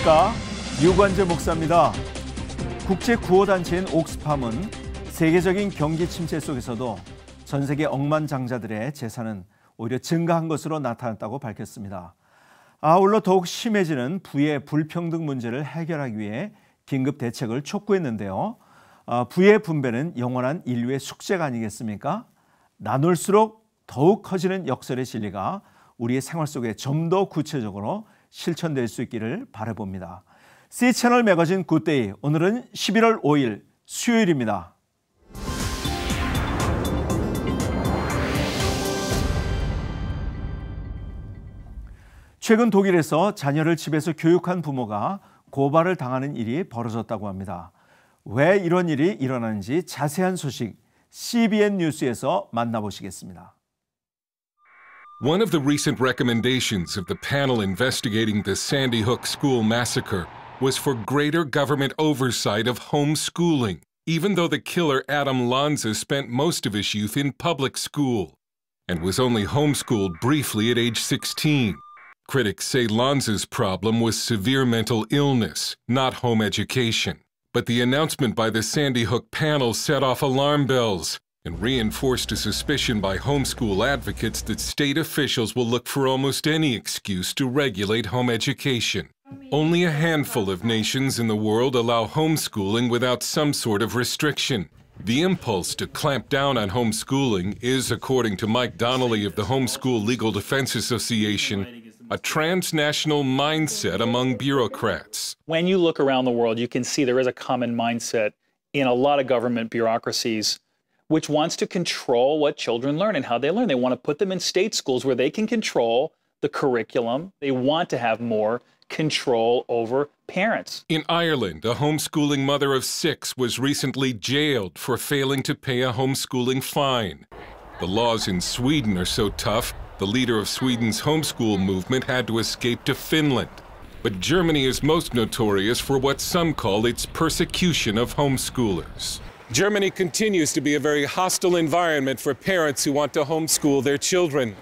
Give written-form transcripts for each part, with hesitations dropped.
안녕하십니까. 유관재 목사입니다. 국제구호단체인 옥스팜은 세계적인 경기 침체 속에서도 전 세계 억만장자들의 재산은 오히려 증가한 것으로 나타났다고 밝혔습니다. 아울러 더욱 심해지는 부의 불평등 문제를 해결하기 위해 긴급 대책을 촉구했는데요. 부의 분배는 영원한 인류의 숙제가 아니겠습니까? 나눌수록 더욱 커지는 역설의 진리가 우리의 생활 속에 좀 더 구체적으로 실천될 수 있기를 바라봅니다. C채널 매거진 굿데이, 오늘은 11월 5일 수요일입니다. 최근 독일에서 자녀를 집에서 교육한 부모가 고발을 당하는 일이 벌어졌다고 합니다. 왜 이런 일이 일어나는지 자세한 소식 CBN 뉴스에서 만나보시겠습니다. One of the recent recommendations of the panel investigating the Sandy Hook school massacre was for greater government oversight of homeschooling, even though the killer Adam Lanza spent most of his youth in public school and was only homeschooled briefly at age 16. Critics say Lanza's problem was severe mental illness, not home education. But the announcement by the Sandy Hook panel set off alarm bells and reinforced a suspicion by homeschool advocates that state officials will look for almost any excuse to regulate home education. Only a handful of nations in the world allow homeschooling without some sort of restriction. The impulse to clamp down on homeschooling is, according to Mike Donnelly of the Homeschool Legal Defense Association, a transnational mindset among bureaucrats. When you look around the world, you can see there is a common mindset in a lot of government bureaucracies which wants to control what children learn and how they learn. They want to put them in state schools where they can control the curriculum. They want to have more control over parents. In Ireland, a homeschooling mother of 6 was recently jailed for failing to pay a homeschooling fine. The laws in Sweden are so tough, the leader of Sweden's homeschool movement had to escape to Finland. But Germany is most notorious for what some call its persecution of homeschoolers. Germany continues to be a very hostile environment for parents who want to homeschool their children.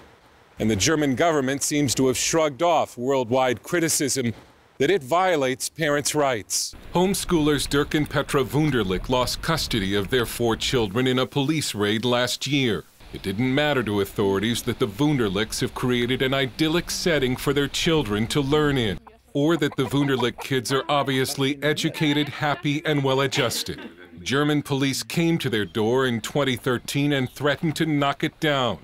And the German government seems to have shrugged off worldwide criticism that it violates parents' rights. Homeschoolers Dirk and Petra Wunderlich lost custody of their 4 children in a police raid last year. It didn't matter to authorities that the Wunderlichs have created an idyllic setting for their children to learn in, or that the Wunderlich kids are obviously educated, happy, and well-adjusted. German police came to their door in 2013 and threatened to knock it down,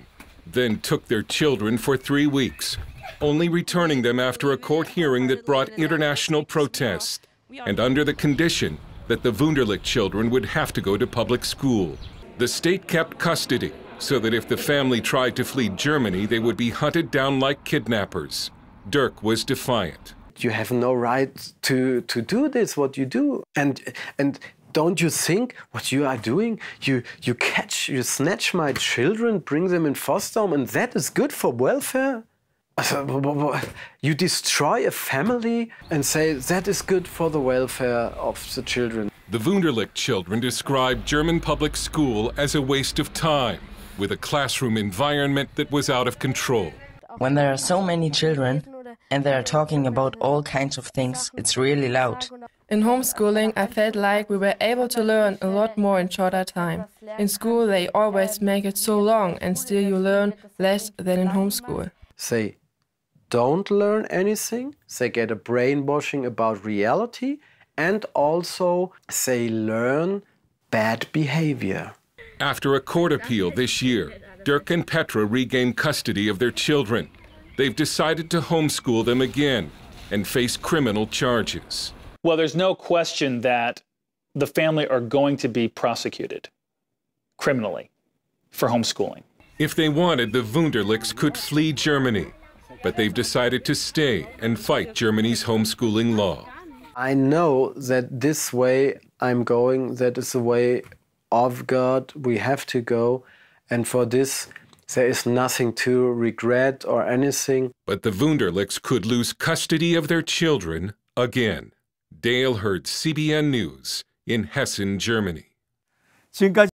then took their children for 3 weeks, only returning them after a court hearing that brought international protests, and under the condition that the Wunderlich children would have to go to public school. The state kept custody, so that if the family tried to flee Germany, they would be hunted down like kidnappers. Dirk was defiant. You have no right to do this, what you do. And don't you think what you are doing? You snatch my children, bring them in foster home, and that is good for welfare? You destroy a family and say that is good for the welfare of the children. The Wunderlich children described German public school as a waste of time, with a classroom environment that was out of control. When there are so many children and they are talking about all kinds of things, it's really loud. In homeschooling, I felt like we were able to learn a lot more in shorter time. In school, they always make it so long, and still you learn less than in homeschool. They don't learn anything, they get a brainwashing about reality, and also they learn bad behavior. After a court appeal this year, Dirk and Petra regained custody of their children. They've decided to homeschool them again and face criminal charges. Well, there's no question that the family are going to be prosecuted criminally for homeschooling. If they wanted, the Wunderlichs could flee Germany, but they've decided to stay and fight Germany's homeschooling law. I know that this way I'm going, that is the way of God we have to go, and for this there is nothing to regret or anything. But the Wunderlichs could lose custody of their children again. Dale Hurd, CBN News in Hessen, Germany. 지금까지